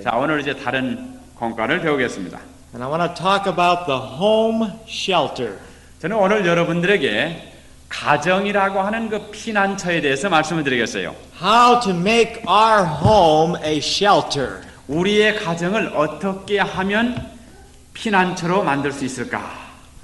자, 오늘 이제 다른 공과를 배우겠습니다. And I want to talk about the home shelter. 저는 오늘 여러분들에게 가정이라고 하는 그 피난처에 대해서 말씀을 드리겠어요. How to make our home a shelter. 우리의 가정을 어떻게 하면 피난처로 만들 수 있을까?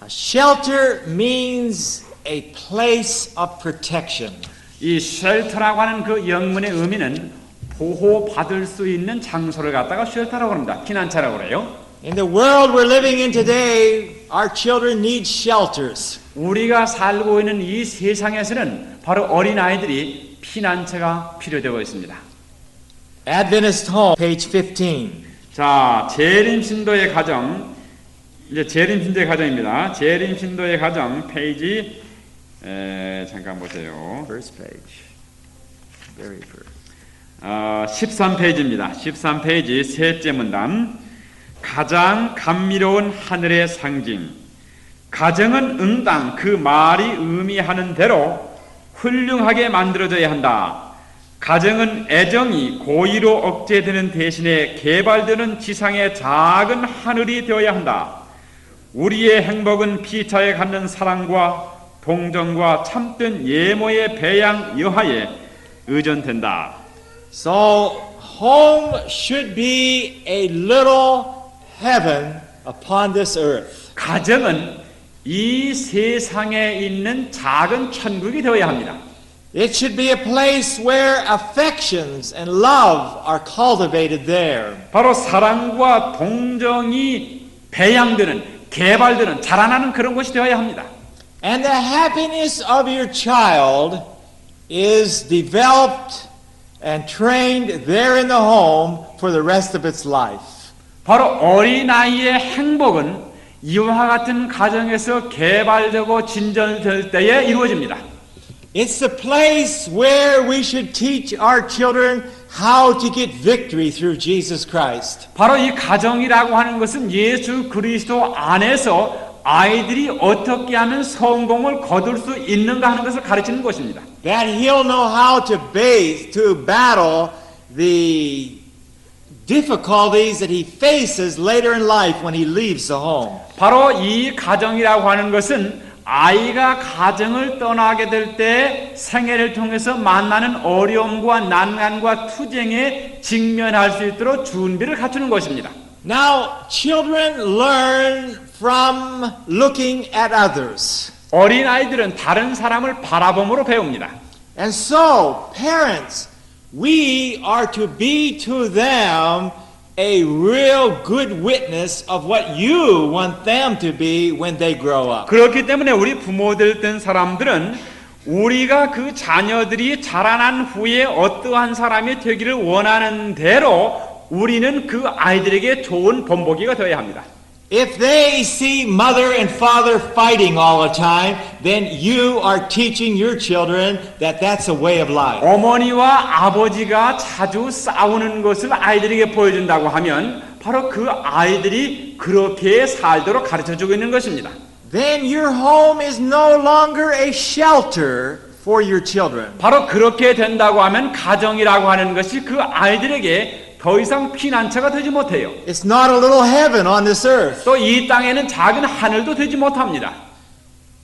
A shelter means a place of protection. 이 쉘터라고 하는 그 영문의 의미는 보호받을 수 있는 장소를 갖다가 쉘터라고 합니다. 피난처라고 그래요. In the world we're living in today, our children need shelters. 우리가 살고 있는 이 세상에서는 바로 어린아이들이 피난처가 필요되고 있습니다. Adventist Home, page 15. 자, 재림 신도의 가정, 이제 재림 신도의 가정입니다. 재림 신도의 가정 페이지 잠깐 보세요. First page. Very first. 13페이지입니다. 13페이지 셋째 문단. 가장 감미로운 하늘의 상징. 가정은 응당 그 말이 의미하는 대로 훌륭하게 만들어져야 한다. 가정은 애정이 고의로 억제되는 대신에 개발되는 지상의 작은 하늘이 되어야 한다. 우리의 행복은 피차에 갖는 사랑과 동정과 참된 예모의 배양 여하에 의존된다. So, home should be a little heaven upon this earth. 가정은 이 세상에 있는 작은 천국이 되어야 합니다. It should be a place where affections and love are cultivated there. 바로 사랑과 동정이 배양되는, 개발되는, 자라나는 그런 곳이 되어야 합니다. And the happiness of your child is developed and trained there in the home for the rest of its life. 바로 어린아이의 행복은 이와 같은 가정에서 개발되고 진전될 때에 이루어집니다. It's the place where we should teach our children how to get victory through Jesus Christ. 바로 이 가정이라고 하는 것은 예수 그리스도 안에서 아이들이 어떻게 하면 성공을 거둘 수 있는가 하는 것을 가르치는 것입니다. That he'll know how to battle the difficulties that he faces later in life when he leaves the home. 바로 이 가정이라고 하는 것은 아이가 가정을 떠나게 될 때 생애를 통해서 만나는 어려움과 난관과 투쟁에 직면할 수 있도록 준비를 갖추는 것입니다. Now, children learn from looking at others. 어린아이들은 다른 사람을 바라봄으로 배웁니다. And so, parents, we are to be to them a real good witness of what you want them to be when they grow up. 그렇기 때문에 우리 부모들 된 사람들은 우리가 그 자녀들이 자라난 후에 어떠한 사람이 되기를 원하는 대로 우리는 그 아이들에게 좋은 본보기가 되어야 합니다. If they see mother and father fighting all the time, then you are teaching your children that that's a way of life. 어머니와 아버지가 자주 싸우는 것을 아이들에게 보여준다고 하면 바로 그 아이들이 그렇게 살도록 가르쳐주고 있는 것입니다. Then your home is no longer a shelter for your children. 바로 그렇게 된다고 하면 가정이라고 하는 것이 그 아이들에게 더 이상 피난처가 되지 못해요. It's not a little heaven on this earth. 또 이 땅에는 작은 하늘도 되지 못합니다.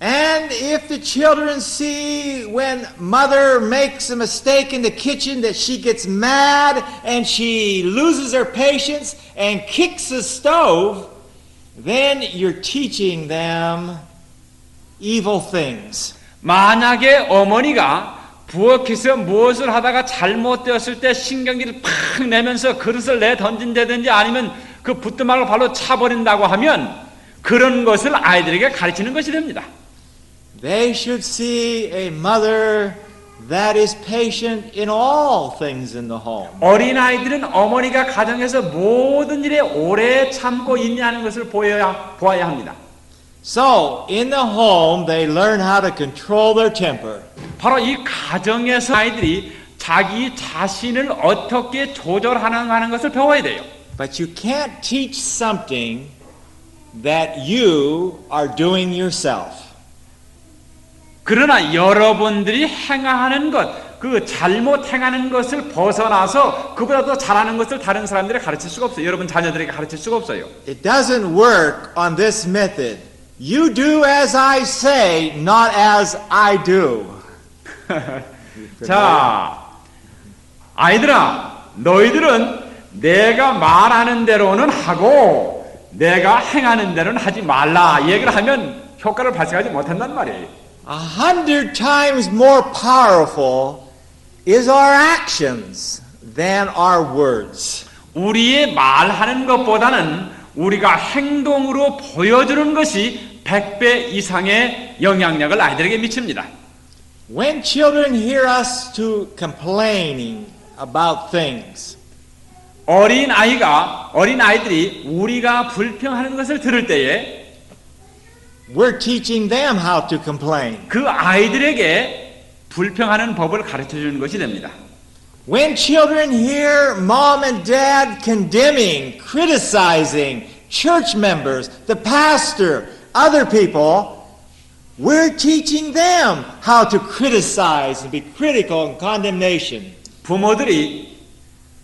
And if the children see when mother makes a mistake in the kitchen that she gets mad and she loses her patience and kicks the stove, then you're teaching them evil things. 만약에 어머니가 부엌에서 무엇을 하다가 잘못되었을 때 신경질을 팍 내면서 그릇을 내던진다든지 아니면 그 부뚜막을 발로 차버린다고 하면 그런 것을 아이들에게 가르치는 것이 됩니다. They should see a mother that is patient in all things in the home. 어린아이들은 어머니가 가정에서 모든 일에 오래 참고 인내하는 것을 보아야 합니다. So, in the home, they learn how to control their temper. 바로 이 가정에서 아이들이 자기 자신을 어떻게 조절하는 것을 배워야 돼요. But you can't teach something that you are doing yourself. 그러나 여러분들이 행하는 것, 그 잘못 행하는 것을 벗어나서 그보다 더 잘하는 것을 다른 사람들에게 가르칠 수가 없어요. 여러분 자녀들에게 가르칠 수가 없어요. It doesn't work on this method. You do as I say, not as I do. 자, 아이들아, 너희들은 내가 말하는 대로는 하고 내가 행하는 대로는 하지 말라. 이 얘기를 하면 효과를 발생하지 못한단 말이에요. 100 times more powerful is our actions than our words. 우리의 말하는 것보다는 우리가 행동으로 보여주는 것이 100배 이상의 영향력을 아이들에게 미칩니다. When children hear us to complaining about things, 어린아이들이 우리가 불평하는 것을 들을 때에 we're teaching them how to complain. 그 아이들에게 불평하는 법을 가르쳐 주는 것이 됩니다. When children hear mom and dad condemning, criticizing church members, the pastor, other people, we're teaching them how to criticize and be critical and condemnation. 부모들이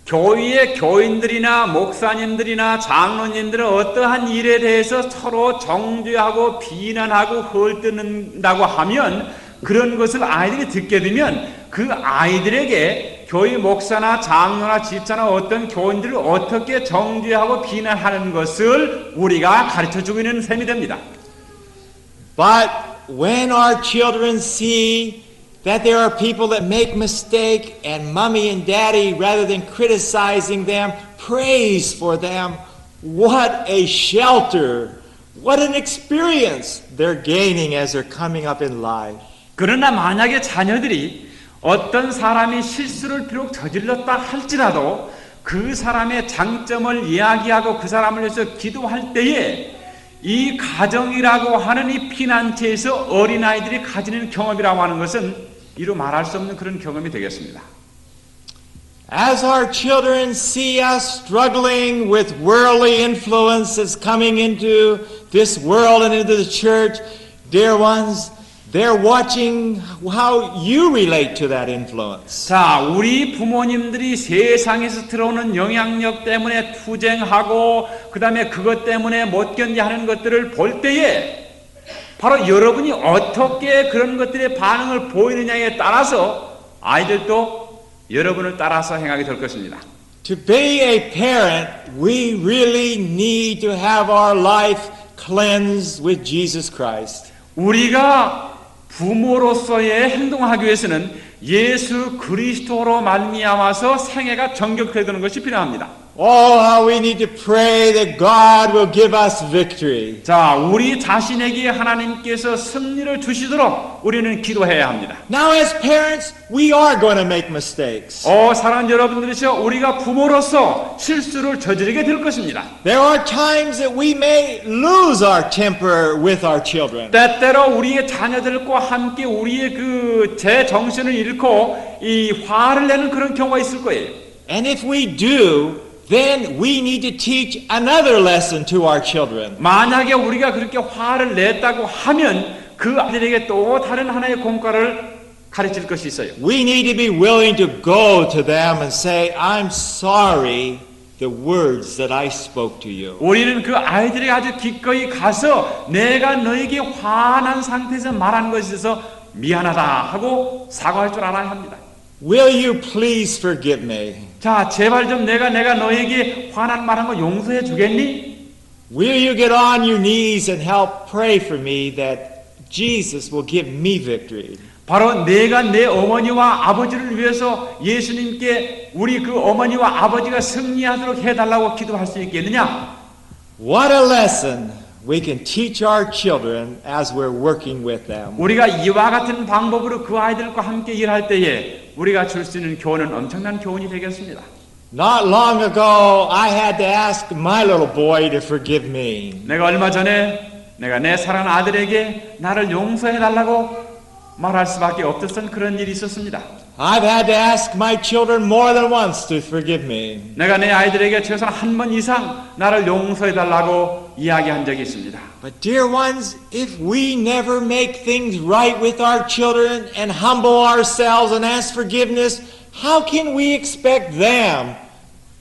교회의 교인들이나 목사님들이나 장로님들은 어떠한 일에 대해서 서로 정죄하고 비난하고 헐뜯는다고 하면 그런 것을 아이들이 듣게 되면 그 아이들에게 교회 목사나 장로나 집사나 어떤 교인들을 어떻게 정죄하고 비난하는 것을 우리가 가르쳐주고 있는 셈이 됩니다. But when our children see that there are people that make mistake and mommy and daddy, rather than criticizing them, praise for them, what a shelter, what an experience they're gaining as they're coming up in life. 그러나 만약에 자녀들이 어떤 사람이 실수를 비록 저질렀다 할지라도 그 사람의 장점을 이야기하고 그 사람을 위해서 기도할 때에 이 가정이라고 하는 이 피난처에서 어린아이들이 가지는 경험이라고 하는 것은 이루 말할 수 없는 그런 경험이 되겠습니다. As our children see us struggling with worldly influences coming into this world and into the church, dear ones, they're watching how you relate to that influence. 자, 우리 부모님들이 세상에서 들어오는 영향력 때문에 투쟁하고 그 다음에 그것 때문에 못 견디하는 것들을 볼 때에 바로 여러분이 어떻게 그런 것들의 반응을 보이느냐에 따라서 아이들도 여러분을 따라서 행하게 될 것입니다. To be a parent, we really need to have our life cleansed with Jesus Christ. 우리가 부모로서의 행동하기 위해서는 예수 그리스도로 말미암아서 생애가 정결되어 되는 것이 필요합니다. Oh, how we need to pray that God will give us victory. 자, 우리 자신에게 하나님께서 승리를 주시도록 우리는 기도해야 합니다. Now as parents, we are going to make mistakes. 사랑하는 여러분들이시여, 우리가 부모로서 실수를 저지르게 될 것입니다. There are times that we may lose our temper with our children. 때때로 우리의 자녀들과 함께 우리의 그 제 정신을 잃고 이 화를 내는 그런 경우가 있을 거예요. And if we do, then we need to teach another lesson to our children. 만약에 우리가 그렇게 화를 냈다고 하면 그 아이들에게 또 다른 하나의 공과를 가르칠 것이 있어요. We need to be willing to go to them and say, I'm sorry the words that I spoke to you. 우리는 그 아이들에게 아주 기꺼이 가서 내가 너에게 화난 상태에서 말한 것에 있어서 미안하다 하고 사과할 줄 알아야 합니다. Will you please forgive me? 자, 제발 좀 내가 너에게 화난 말한 거 용서해 주겠니? Will you get on your knees and help pray for me that Jesus will give me victory? 바로 내가 내 어머니와 아버지를 위해서 예수님께 우리 그 어머니와 아버지가 승리하도록 해달라고 기도할 수 있겠느냐? What a lesson we can teach our children as we're working with them. 우리가 이와 같은 방법으로 그 아이들과 함께 일할 때에 우리가 줄 수 있는 교훈은 엄청난 교훈이 되겠습니다. Not long ago, I had to ask my little boy to forgive me. 내가 얼마 전에 내가 내 사랑하는 아들에게 나를 용서해 달라고 말할 수밖에 없었던 그런 일이 있었습니다. I've had to ask my children more than once to forgive me. 내가 내 아이들에게 최소한 한 번 이상 나를 용서해 달라고 이야기한 적이 있습니다. But dear ones, if we never make things right with our children and humble ourselves and ask forgiveness, how can we expect them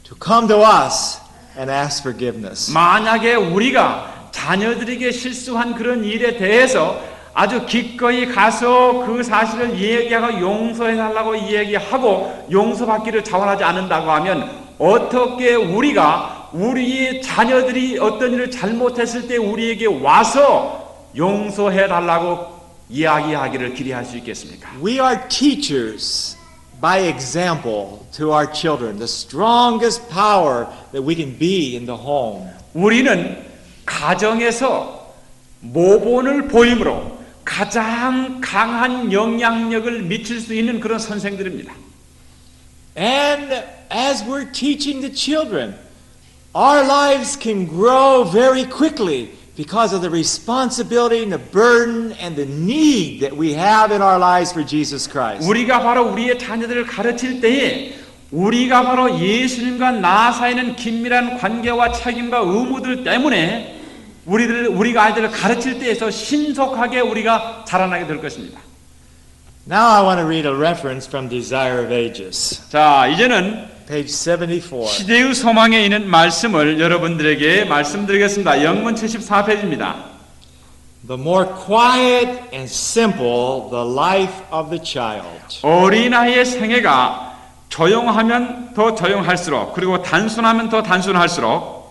to come to us and ask forgiveness? 만약에 우리가 자녀들에게 실수한 그런 일에 대해서 아주 기꺼이 가서 그 사실을 얘기하고 용서해달라고 얘기하고 용서받기를 자원하지 않는다고 하면 어떻게 우리가 우리 자녀들이 어떤 일을 잘못했을 때 우리에게 와서 용서해달라고 이야기하기를 기대할 수 있겠습니까? We are teachers by example to our children, the strongest power that we can be in the home. 우리는 가정에서 모본을 보임으로 가장 강한 영향력을 미칠 수 있는 그런 선생들입니다. And as we're teaching the children, our lives can grow very quickly because of the responsibility and the burden and the need that we have in our lives for Jesus Christ. 우리가 바로 우리의 자녀들을 가르칠 때에 우리가 바로 예수님과 나 사이는 긴밀한 관계와 책임과 의무들 때문에 우리가 아이들을 가르칠 때에서 신속하게 우리가 자라나게 될 것입니다. Now I want to read a reference from Desire of Ages, 자, 이제는 page 74. 시대의 소망에 있는 말씀을 여러분들에게 말씀드리겠습니다. 영문 74페이지입니다. The more quiet and simple the life of the child, 어린아이의 생애가 조용하면 더 조용할수록 그리고 단순하면 더 단순할수록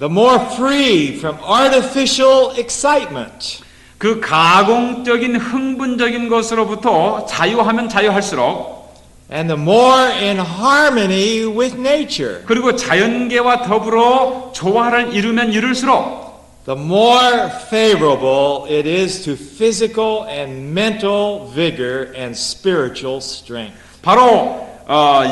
the more free from artificial excitement, 그 가공적인 흥분적인 것으로부터 자유하면 자유할수록 and the more in harmony with nature, 그리고 자연계와 더불어 조화를 이루면 이룰수록 the more favorable it is to physical and mental vigor and spiritual strength. 바로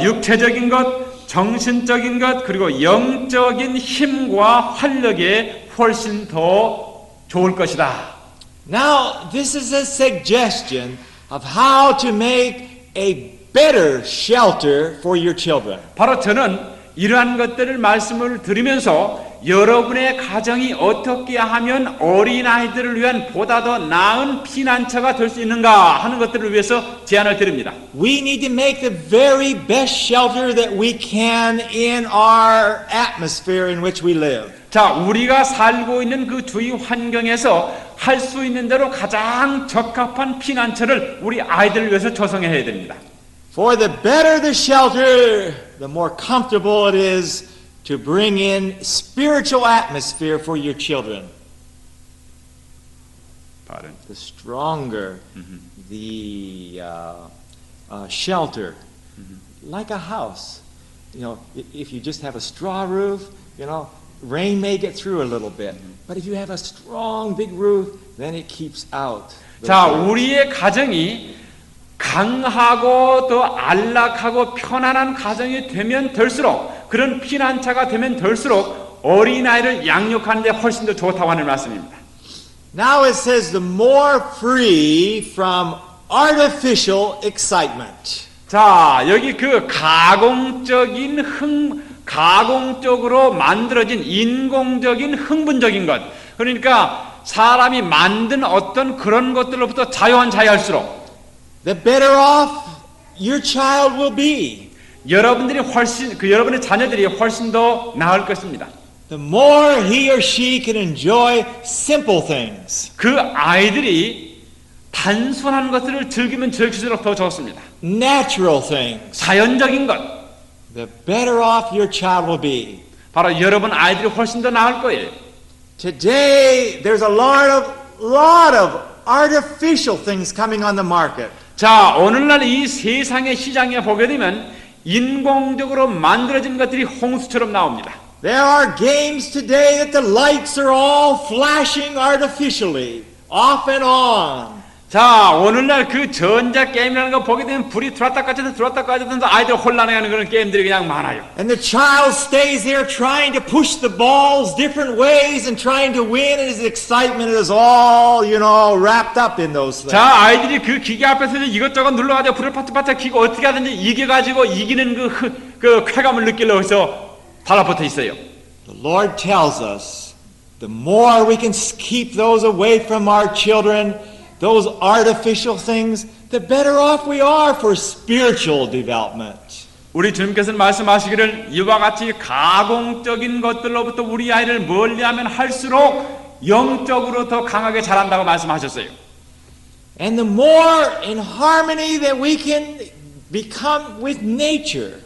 육체적인 것, 정신적인 것, 그리고 영적인 힘과 활력에 훨씬 더 좋을 것이다. Now, this is a suggestion of how to make a better shelter for your children. 바로 저는 이러한 것들을 말씀을 드리면서 여러분의 가정이 어떻게 하면 어린아이들을 위한 보다 더 나은 피난처가 될 수 있는가 하는 것들을 위해서 제안을 드립니다. We need to make the very best shelter that we can in our atmosphere in which we live. 자, 우리가 살고 있는 그 주위 환경에서 할 수 있는 대로 가장 적합한 피난처를 우리 아이들을 위해서 조성해야 됩니다. For the better the shelter, the more comfortable it is to bring in spiritual atmosphere for your children. The stronger the shelter, like a house. You know, if you just have a straw roof, you know, rain may get through a little bit. But if you have a strong big roof, then it keeps out. 자, 우리의 가정이 강하고 더 안락하고 편안한 가정이 되면 될수록 그런 피난처가 되면 될수록 어린아이를 양육하는 데 훨씬 더 좋다고 하는 말씀입니다. Now it says the more free from artificial excitement. 자, 여기 그 가공적으로 만들어진 인공적인 흥분적인 것. 그러니까 사람이 만든 어떤 그런 것들로부터 자유할수록 the better off your child will be. 여러분들이 여러분의 자녀들이 훨씬 더 나을 것입니다. The more he or she can enjoy simple things. 그 아이들이 단순한 것들을 즐기면 즐길수록 더 좋습니다. Natural things. 자연적인 것. The better off your child will be. 바로 여러분 아이들이 훨씬 더 나을 거예요. Today there's a lot of artificial things coming on the market. 자, 오늘날 이 세상의 시장에 보게 되면 인공적으로 만들어진 것들이 홍수처럼 나옵니다. There are games today that the lights are all flashing artificially, off and on. 자, 오늘날 그 전자 게임이라는 거 보게 되면 불이 들어왔다 꺼졌다 아이들 혼란해하는 그런 게임들이 그냥 많아요. And the child stays there trying to push the balls different ways and trying to win, and his excitement is all, wrapped up in those things. 자, 아이들이 그 기계 앞에서 이것저것 눌러가지고 불을 파트파트 켜고 어떻게 하든지 이겨가지고 이기는 그 쾌감을 느끼려고 해서 달라붙어 있어요. The Lord tells us the more we can keep those away from our children, those artificial things, the better off we are for spiritual development. 우리 주님께서는 말씀하시기를 이와 같이 가공적인 것들로부터 우리 아이를 멀리하면 할수록 영적으로 더 강하게 자란다고 말씀하셨어요. And the more in harmony that we can become with nature,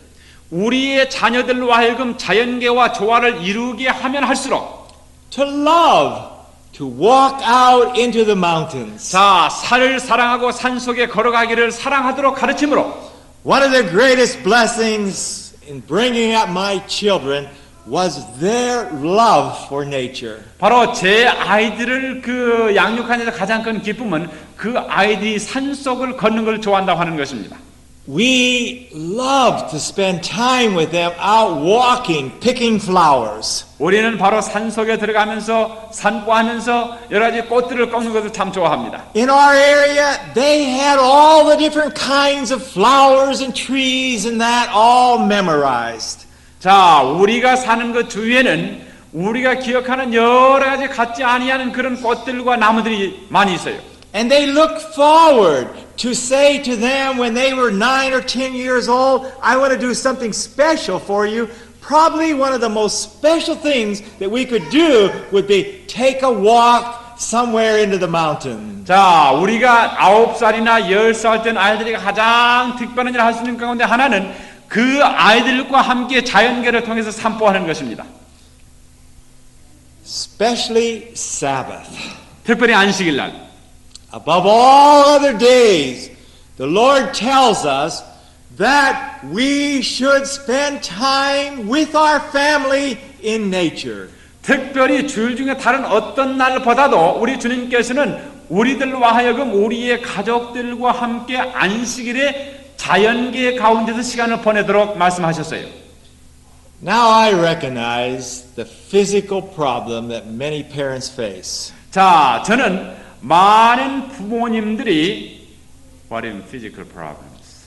우리의 자녀들로 하여금 자연계와 조화를 이루게 하면 할수록 to love, to walk out into the mountains. 자, 산을 사랑하고 산 속에 걸어가기를 사랑하도록 가르침으로 One of the greatest blessings in bringing up my children was their love for nature. 바로 제 아이들을 그 양육하는 데서 가장 큰 기쁨은 그 아이들이 산속을 걷는 걸 좋아한다고 하는 것입니다. We love to spend time with them out walking, picking flowers. 우리는 바로 산속에 들어가면서 산보하면서 여러 가지 꽃들을 꺾는 것을 참 좋아합니다. In our area, they had all the different kinds of flowers and trees and that all memorized. 자, 우리가 사는 그 주위에는 우리가 기억하는 여러 가지 같지 아니하는 그런 꽃들과 나무들이 많이 있어요. And they looked forward to say to them when they were 9 or 10 years old, I want to do something special for you. Probably one of the most special things that we could do would be take a walk somewhere into the mountain. 자, 우리가 9살이나 10살 된 아이들이 가장 특별한 일을 할 수 있는 가운데 하나는 그 아이들과 함께 자연계를 통해서 산보하는 것입니다. Especially Sabbath. 특별히 안식일 날. Above all other days, the Lord tells us that we should spend time with our family in nature. 특별히 주일 중에 다른 어떤 날보다도 우리 주님께서는 우리들과 하여금 우리의 가족들과 함께 안식일에 자연계 가운데서 시간을 보내도록 말씀하셨어요. Now I recognize the physical problem that many parents face. 자, 저는 많은 부모님들이 what in physical problems?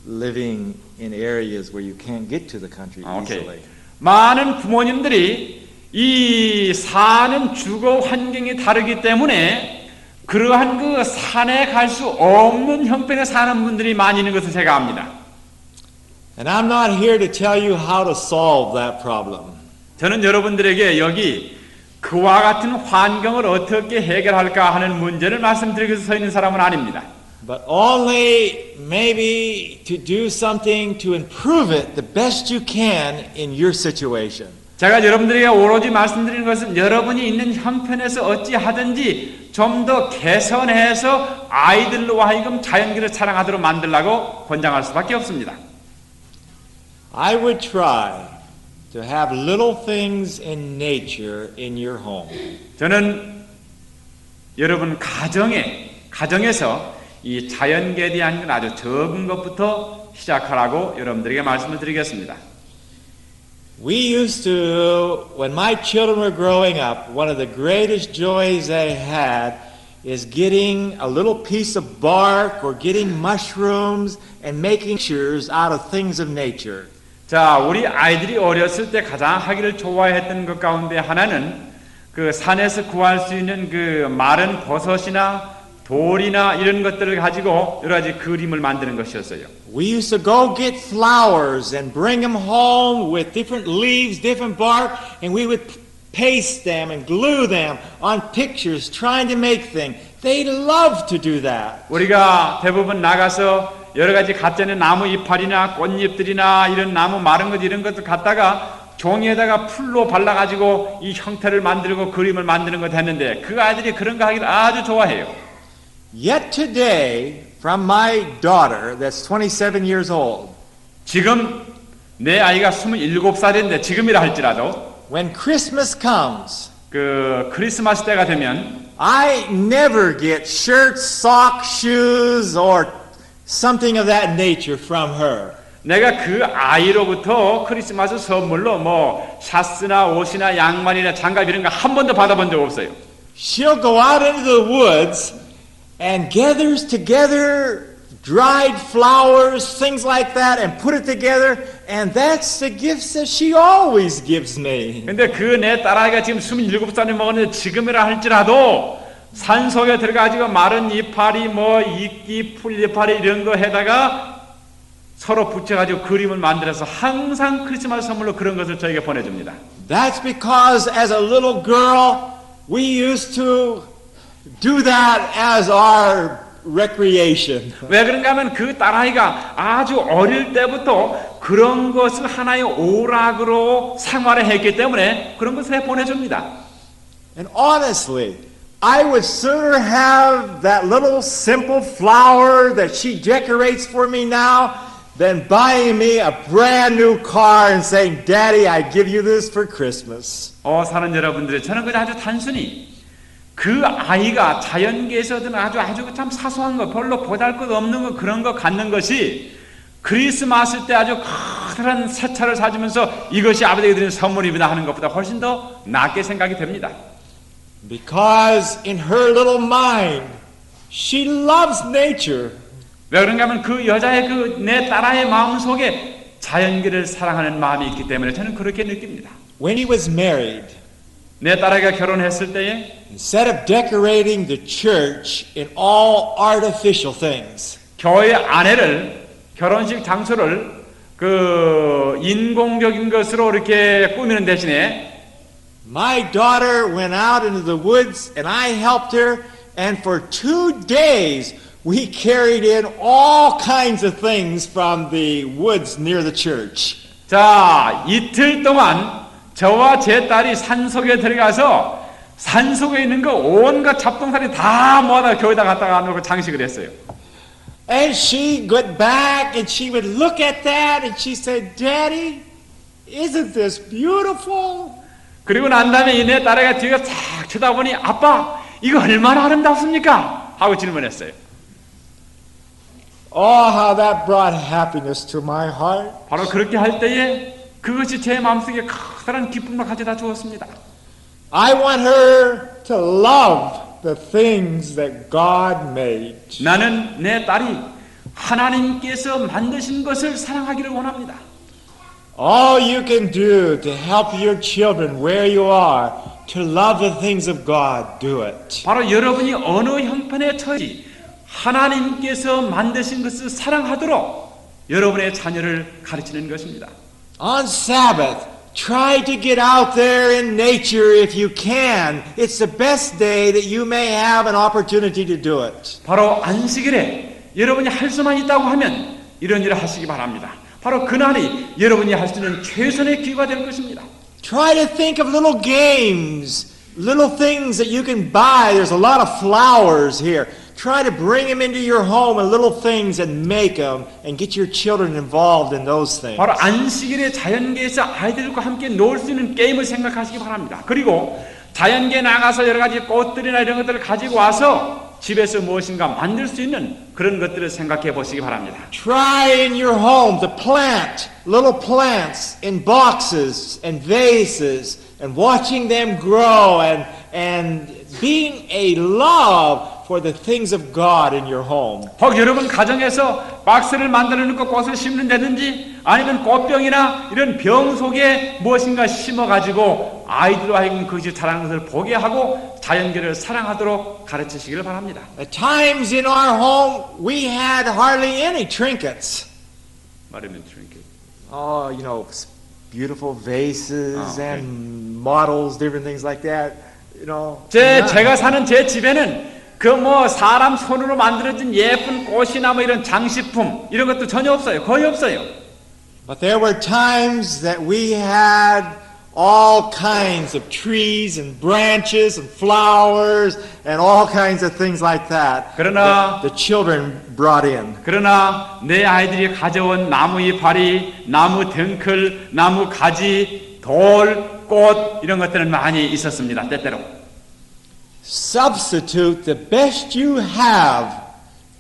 Living in areas where you can't get to the country 오케이. easily. 많은 부모님들이 이 사는 주거 환경이 다르기 때문에 그러한 그 산에 갈 수 없는 형편에 사는 분들이 많이 있는 것을 제가 압니다. And I'm not here to tell you how to solve that problem. 저는 여러분들에게 여기 그와 같은 환경을 어떻게 해결할까 하는 문제를 말씀드리기 위해서 서 있는 사람은 아닙니다. But only maybe to do something to improve it the best you can in your situation. 제가 여러분들에게 오로지 말씀드리는 것은 여러분이 있는 형편에서 어찌하든지 좀 더 개선해서 아이들로 하여금 자연계를 사랑하도록 만들라고 권장할 수밖에 없습니다. I would try to have little things in nature in your home. 저는 여러분 가정에서 이 자연계에 대한 건 아주 적은 것부터 시작하라고 여러분들에게 말씀을 드리겠습니다. We used to, when my children were growing up, one of the greatest joys they had is getting a little piece of bark or getting mushrooms and making pictures out of things of nature. 자, 우리 아이들이 어렸을 때 가장 하기를 좋아했던 것 가운데 하나는 그 산에서 구할 수 있는 그 마른 버섯이나 돌이나 이런 것들을 가지고 여러 가지 그림을 만드는 것이었어요. We used to go get flowers and bring them home with different leaves, different bark, and we would paste them and glue them on pictures, trying to make things. They loved to do that. 우리가 대부분 나가서 여러 가지 가짜는 나무 이파리나 꽃잎들이나 이런 나무 마른 것 이런 것들 갖다가 종이에다가 풀로 발라가지고 이 형태를 만들고 그림을 만드는 것 했는데 그 아이들이 그런 거 하기를 아주 좋아해요. Yet today, from my daughter that's 27 years old, 지금 내 아이가 27살인데 지금이라 할지라도 when Christmas comes, 그 크리스마스 때가 되면 I never get shirts, socks, shoes, or something of that nature from her. 내가 그 아이로부터 크리스마스 선물로 뭐 샤스나 옷이나 양말이나 장갑 이런 거 한 번도 받아본 적 없어요. She'll go out into the woods and gathers together dried flowers, things like that, and put it together And that's the gifts that she always gives me. 근데 그 내 딸아이가 지금 27살이 먹었는데 지금이라 할지라도 산속에 들어가지고 마른 이파리, 뭐 이끼, 풀 이파리 이런 거 해다가 서로 붙여가지고 그림을 만들어서 항상 크리스마스 선물로 그런 것을 저에게 보내줍니다. That's because as a little girl, we used to do that as our recreation. 왜 그런가 하면 그 딸아이가 아주 어릴 때부터 그런 것을 하나의 오락으로 생활을 했기 때문에 그런 것을 보내줍니다. And honestly, I would sooner have that little simple flower that she decorates for me now than buying me a brand new car and saying, Daddy, I give you this for Christmas. 사는 여러분들이 저는 그냥 아주 단순히 그 아이가 자연계에서든 아주 참 사소한 거, 별로 보잘것없는 거 그런 거 갖는 것이 크리스마스 때 아주 커다란 새 차를 사주면서 이것이 아버지에게 드리는 선물입니다 하는 것보다 훨씬 더 낫게 생각이 됩니다. Because in her little mind, she loves nature. 왜 그런가 하면 그 여자의 그 내 딸아이의 마음 속에 자연계를 사랑하는 마음이 있기 때문에 저는 그렇게 느낍니다. When he was married, 내 딸아이가 결혼했을 때에 instead of decorating the church in all artificial things, 교회 안에를 결혼식 장소를 그 인공적인 것으로 이렇게 꾸미는 대신에 my daughter went out into the woods and I helped her, and for 2 days we carried in all kinds of things from the woods near the church. 자, 이틀 동안 저와 제 딸이 산속에 들어가서 산속에 있는 거 온갖 잡동사니 다 모아다 교회에다 갖다가 놓고 장식을 했어요. And she got back and she would look at that and she said, Daddy, isn't this beautiful? 그리고 난 다음에 이 내 딸애가 뒤에 싹 쳐다보니 아빠 이거 얼마나 아름답습니까? 하고 질문했어요. Oh, how that brought happiness to my heart. 바로 그렇게 할 때에 그것이 제 마음속에 커다란 기쁨을 가져다 주었습니다. I want her to love the things that God made. 나는 내 딸이 하나님께서 만드신 것을 사랑하기를 원합니다. All you can do to help your children where you are to love the things of God, do it. 바로 여러분이 어느 형편에 처해 하나님께서 만드신 것을 사랑하도록 여러분의 자녀를 가르치는 것입니다. On Sabbath, try to get out there in nature if you can. It's the best day that you may have an opportunity to do it. 바로 안식일에 여러분이 할 수만 있다고 하면 이런 일을 하시기 바랍니다. 바로 그날이 여러분이 할 수 있는 최선의 기회가 될 것입니다. Try to think of little games, little things that you can buy. There's a lot of flowers here. Try to bring them into your home and little things and make them and get your children involved in those things. 바로 안식일에 자연계에서 아이들과 함께 놀 수 있는 게임을 생각하시기 바랍니다. 그리고 자연계에 나가서 여러 가지 꽃들이나 이런 것들을 가지고 와서 집에서 무엇인가 만들 수 있는 그런 것들을 생각해 보시기 바랍니다. Try in your home to plant little plants in boxes and vases and watching them grow and being a love for the things of God in your home. 혹 여러분 가정에서 박스를 만들어 놓고 꽃을 심는다든지 아니면 꽃병이나 이런 병 속에 무엇인가 심어 가지고 아이들로 하여금 그것이 자라는 것을 보게 하고 자연계를 사랑하도록 가르치시기를 바랍니다. At times in our home we had hardly any trinkets. 말하면 trinket. Oh, you know, beautiful vases okay. and models, different things like that. You know. 제가 사는 제 집에는 그 뭐 사람 손으로 만들어진 예쁜 꽃이나 뭐 이런 장식품 이런 것도 전혀 없어요. 거의 없어요. But there were times that we had all kinds of trees and branches and flowers and all kinds of things like that. 그러나 The children brought in. 그러나 내 아이들이 가져온 나무 이파리, 나무 덩클, 나무 가지, 돌, 꽃 이런 것들은 많이 있었습니다. 때때로. Substitute the best you have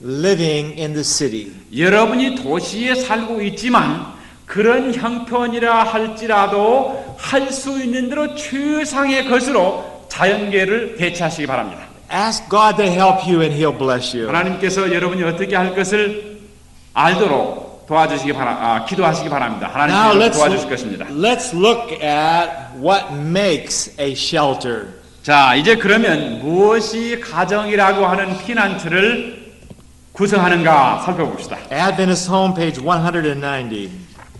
living in the city. 여러분이 도시에 살고 있지만 그런 형편이라 할지라도 할 수 있는 대로 최상의 것으로 자연계를 대체하시기 바랍니다. Ask God to help you and He'll bless you. 하나님께서 여러분이 어떻게 할 것을 알도록 기도하시기 바랍니다. Now 하나님께서 도와주실 것입니다. let's look at what makes a shelter. 자, 이제 그러면 무엇이 가정이라고 하는 피난처를 구성하는가 살펴봅시다. Adventist Home, page 190.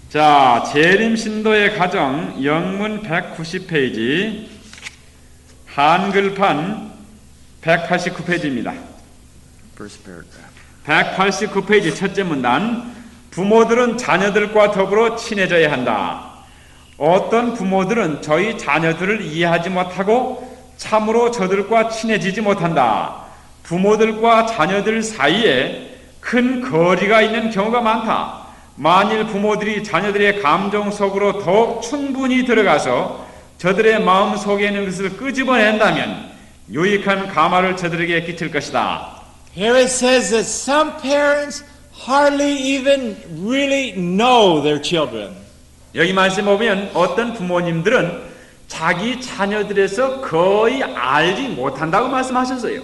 자, 재림신도의 가정 영문 190페이지, 한글판 189페이지입니다. First paragraph. 189페이지 첫째 문단. 부모들은 자녀들과 더불어 친해져야 한다. 어떤 부모들은 저희 자녀들을 이해하지 못하고 참으로 저들과 친해지지 못한다. 부모들과 자녀들 사이에 큰 거리가 있는 경우가 많다. 만일 부모들이 자녀들의 감정 속으로 더욱 충분히 들어가서 저들의 마음 속에 있는 것을 끄집어낸다면 유익한 감화를 저들에게 끼칠 것이다. Here it says that some parents hardly even really know their children. 여기 말씀 보면 어떤 부모님들은 자기 자녀들에서 거의 알지 못한다고 말씀하셨어요.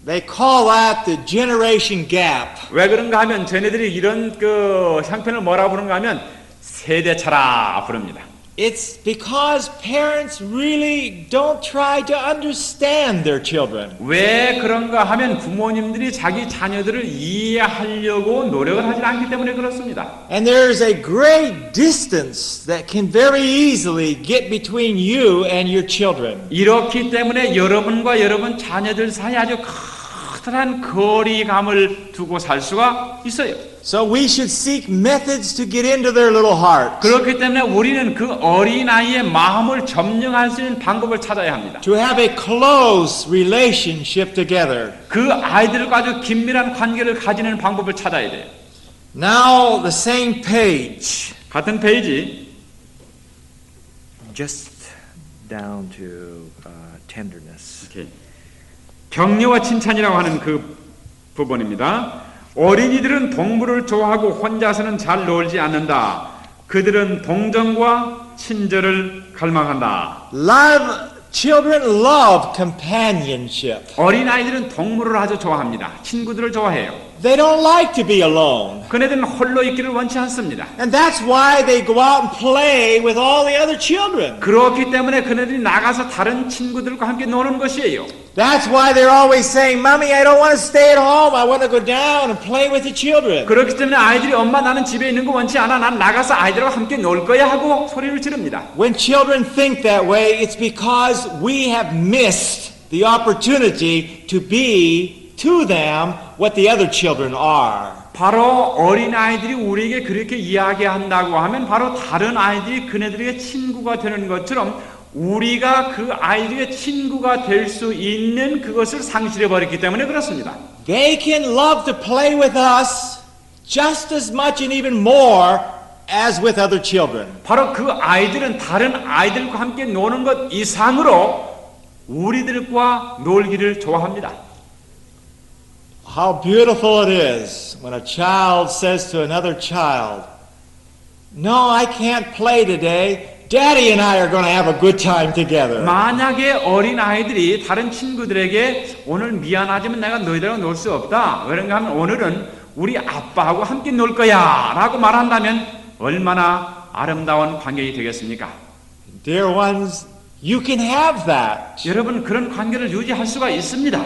They call that the generation gap. 왜 그런가 하면 쟤네들이 이런 그 형편을 뭐라 부르는가 하면 세대차라 부릅니다. It's because parents really don't try to understand their children. 왜 그런가 하면 부모님들이 자기 자녀들을 이해하려고 노력을 하지 않기 때문에 그렇습니다. And there's a great distance that can very easily get between you and your children. 이렇기 때문에 여러분과 여러분 자녀들 사이에 아주 커다란 거리감을 두고 살 수가 있어요. So we should seek methods to get into their little heart. 그렇기 때문에 우리는 그 어린아이의 마음을 점령할 수 있는 방법을 찾아야 합니다. To have a close relationship together. 그 아이들과 아주 긴밀한 관계를 가지는 방법을 찾아야 돼요. Now the same page. 같은 페이지 Just down to tenderness. 격려와 칭찬이라고 하는 그 부분입니다. 어린이들은 동물을 좋아하고 혼자서는 잘 놀지 않는다. 그들은 동정과 친절을 갈망한다. Children love companionship. 어린아이들은 동물을 아주 좋아합니다. 친구들을 좋아해요. They don't like to be alone. 그네들은 홀로 있기를 원치 않습니다. And that's why they go out and play with all the other children. 그렇기 때문에 그네들이 나가서 다른 친구들과 함께 노는 것이에요. That's why they're always saying, Mommy, I don't want to stay at home. I want to go down and play with the children. 그렇기 때문에 아이들이 엄마 나는 집에 있는 거 원치 않아. 난 나가서 아이들과 함께 놀 거야 하고 소리를 지릅니다. When children think that way, it's because we have missed the opportunity to be to them what the other children are. 바로 어린아이들이 우리에게 그렇게 이야기한다고 하면 바로 다른 아이들이 그네들에게 친구가 되는 것처럼 우리가 그 아이들의 친구가 될 수 있는 그것을 상실해버렸기 때문에 그렇습니다. They can love to play with us just as much and even more as with other children. 바로 그 아이들은 다른 아이들과 함께 노는 것 이상으로 우리들과 놀기를 좋아합니다. How beautiful it is when a child says to another child, No, I can't play today. Daddy and I are going to have a good time together. 만약에 어린 아이들이 다른 친구들에게 오늘 미안하지만 내가 너희들하고 놀 수 없다. 그런가 하면 오늘은 우리 아빠하고 함께 놀 거야 라고 말한다면 얼마나 아름다운 관계가 되겠습니까? Dear ones, you can have that. 여러분 그런 관계를 유지할 수가 있습니다.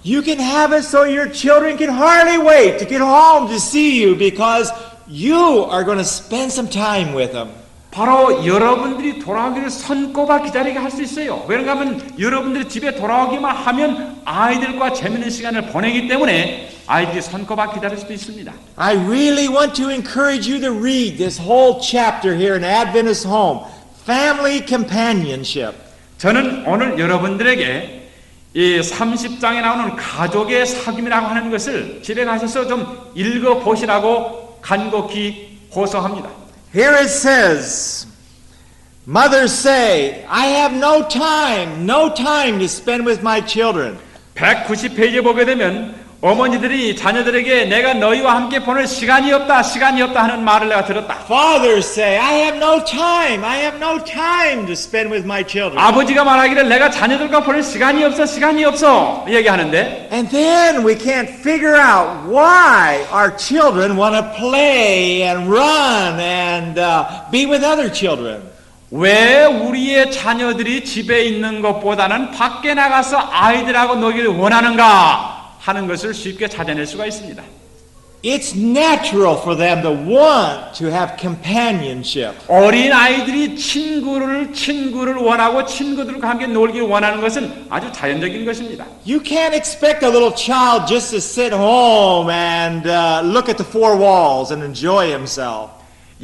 You can have it so your children can hardly wait to get home to see you because you are going to spend some time with them. 바로 여러분들이 돌아오기를 손꼽아 기다리게 할 수 있어요. 왜냐하면 여러분들이 집에 돌아오기만 하면 아이들과 재미있는 시간을 보내기 때문에 아이들이 손꼽아 기다릴 수도 있습니다. I really want to encourage you to read this whole chapter here in Adventist Home, Family Companionship. 저는 오늘 여러분들에게 이 30장에 나오는 가족의 사귐이라고 하는 것을 집에 가셔서 좀 읽어보시라고 간곡히 호소합니다. Here it says, Mothers say, I have no time to spend with my children. 190페이지에 보게 되면 어머니들이 자녀들에게 내가 너희와 함께 보낼 시간이 없다 하는 말을 내가 들었다. Fathers say, I have no time. I have no time to spend with my children. 아버지가 말하기를 내가 자녀들과 보낼 시간이 없어 얘기하는데 And then we can't figure out why our children want to play and run and be with other children. 왜 우리의 자녀들이 집에 있는 것보다는 밖에 나가서 아이들하고 놀기를 원하는가 하는 것을 쉽게 찾아낼 수가 있습니다. It's natural for them to want to have companionship. 어린 아이들이 친구를 원하고 친구들과 함께 놀기를 원하는 것은 아주 자연적인 것입니다. You can't expect a little child just to sit home and look at the four walls and enjoy himself.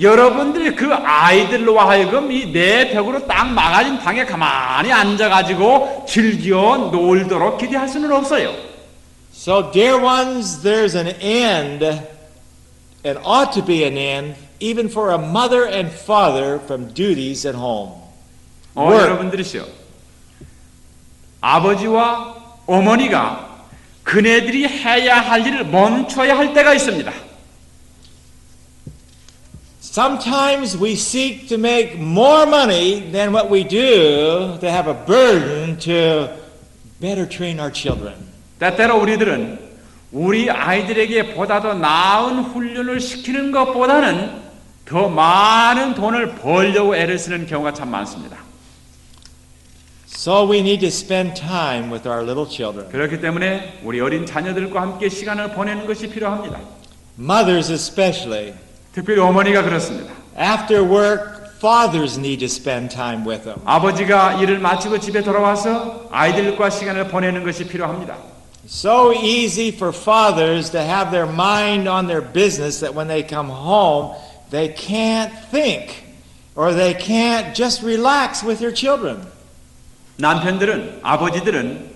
여러분들이 그 아이들로 하여금 이 네 벽으로 딱 막아진 방에 가만히 앉아가지고 즐겨 놀도록 기대할 수는 없어요. So, dear ones, there's an end, and ought to be an end, even for a mother and father from duties at home. Work. 여러분들이시요. 아버지와 어머니가 그네들이 해야 할 일을 멈춰야 할 때가 있습니다. Sometimes we seek to make more money than what we do to have a burden to better train our children. 때때로 우리들은 우리 아이들에게 보다 더 나은 훈련을 시키는 것보다는 더 많은 돈을 벌려고 애를 쓰는 경우가 참 많습니다. So we need to spend time with our little children. 그렇기 때문에 우리 어린 자녀들과 함께 시간을 보내는 것이 필요합니다. Mothers especially. 특별히 어머니가 그렇습니다. After work, fathers need to spend time with them. 아버지가 일을 마치고 집에 돌아와서 아이들과 시간을 보내는 것이 필요합니다. So easy for fathers to have their mind on their business that when they come home, they can't think or they can't just relax with their children. 남편들은, 아버지들은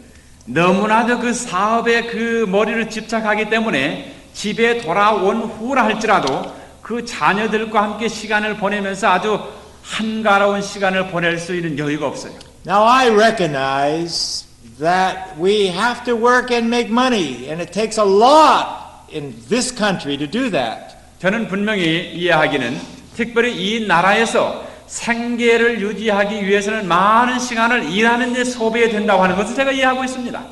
너무나도 그 사업에 그 머리를 집착하기 때문에 집에 돌아온 후라 할지라도 그 자녀들과 함께 시간을 보내면서 아주 한가로운 시간을 보낼 수 있는 여유가 없어요. Now I recognize that we have to work and make money, and it takes a lot in this country to do that. 저는 분명히 이해하기는 특별히 이 나라에서 생계를 유지하기 위해서는 많은 시간을 일하는 데 소비해야 된다고 하는 것을 제가 이해하고 있습니다.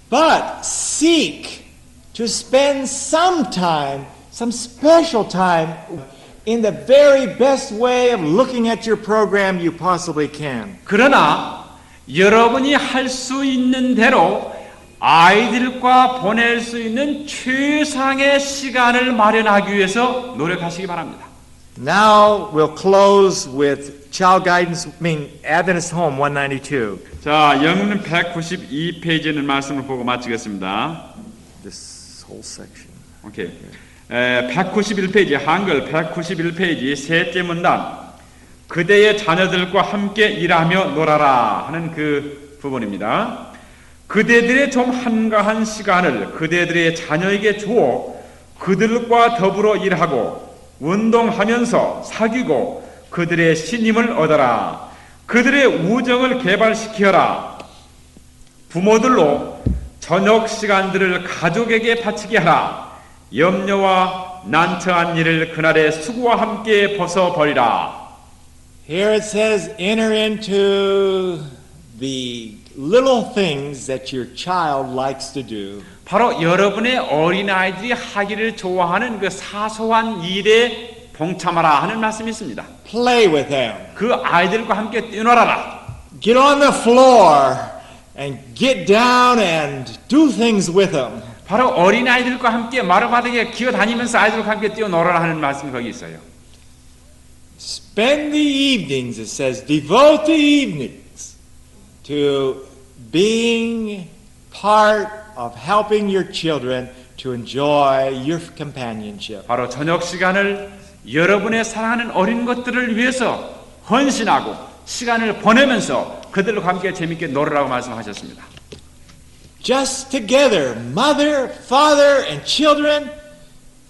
But seek to spend some time, some special time, in the very best way of looking at your program you possibly can. 그러나 여러분이 할 수 있는 대로 아이들과 보낼 수 있는 최상의 시간을 마련하기 위해서 노력하시기 바랍니다. Now we'll close with Child Guidance, Adventist Home 192. 자, 영문 192페이지는 말씀을 보고 마치겠습니다. This whole section. 오케이. 191페이지, 한글 191페이지, 셋째 문단. 그대의 자녀들과 함께 일하며 놀아라 하는 그 부분입니다. 그대들의 좀 한가한 시간을 그대들의 자녀에게 주어 그들과 더불어 일하고 운동하면서 사귀고 그들의 신임을 얻어라. 그들의 우정을 개발시켜라. 부모들로 저녁 시간들을 가족에게 바치게 하라. 염려와 난처한 일을 그날의 수고와 함께 벗어버리라. Here it says, enter into the little things that your child likes to do. 바로 여러분의 어린아이들이 하기를 좋아하는 그 사소한 일에 동참하라 하는 말씀이 있습니다. Play with them. 그 아이들과 함께 뛰놀아라. Get on the floor and get down and do things with them. 바로 어린아이들과 함께 마루바닥에 기어다니면서 아이들과 함께 뛰어놀아라 하는 말씀이 거기 있어요. Spend the evenings, it says, devote the evenings to being part of helping your children to enjoy your companionship. 바로 저녁 시간을 여러분의 사랑하는 어린 것들을 위해서 헌신하고 시간을 보내면서 그들과 함께 재밌게 놀으라고 말씀하셨습니다. Just together, mother, father, and children,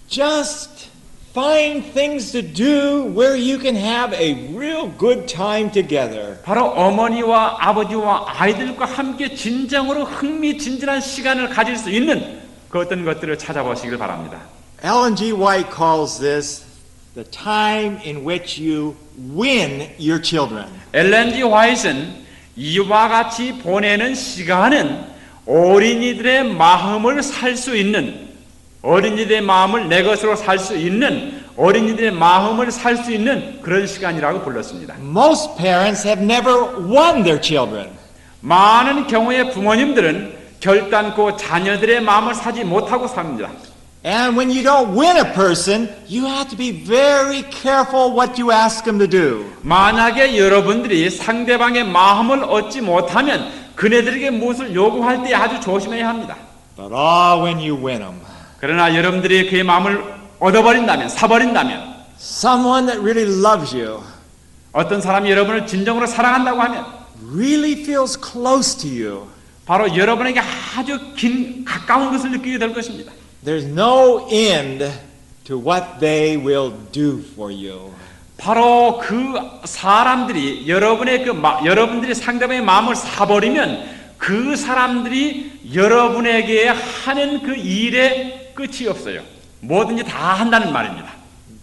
just find things to do where you can have a real good time together. 바로 어머니와 아버지와 아이들과 함께 진정으로 흥미진진한 시간을 가질 수 있는 그 어떤 것들을 찾아보시길 바랍니다. Ellen G. White calls this the time in which you win your children. 엘렌 G. 화이트는 이와 같이 보내는 시간은 어린이들의 마음을 살 수 있는, 어린이들의 마음을 내 것으로 살 수 있는, 어린이들의 마음을 살 수 있는 그런 시간이라고 불렀습니다. Most parents have never won their children. 많은 경우에 부모님들은 결단코 자녀들의 마음을 사지 못하고 삽니다. And when you don't win a person, you have to be very careful what you ask them to do. 만약에 여러분들이 상대방의 마음을 얻지 못하면 그네들에게 무엇을 요구할 때 아주 조심해야 합니다. But when you win them, 그러나 여러분들이 그의 마음을 얻어버린다면, 사버린다면, someone that really loves you, 어떤 사람이 여러분을 진정으로 사랑한다고 하면 really feels close to you, 바로 여러분에게 아주 가까운 것을 느끼게 될 것입니다. there's no end to what they will do for you. 바로 그 사람들이 여러분들이 상대방의 마음을 사버리면 그 사람들이 여러분에게 하는 그 일에 끝이 없어요. 뭐든지 다 한다는 말입니다.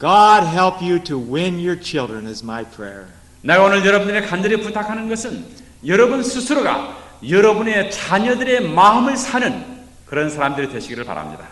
God help you to win your children is my prayer. 내가 오늘 여러분들에게 간절히 부탁하는 것은 여러분 스스로가 여러분의 자녀들의 마음을 사는 그런 사람들이 되시기를 바랍니다.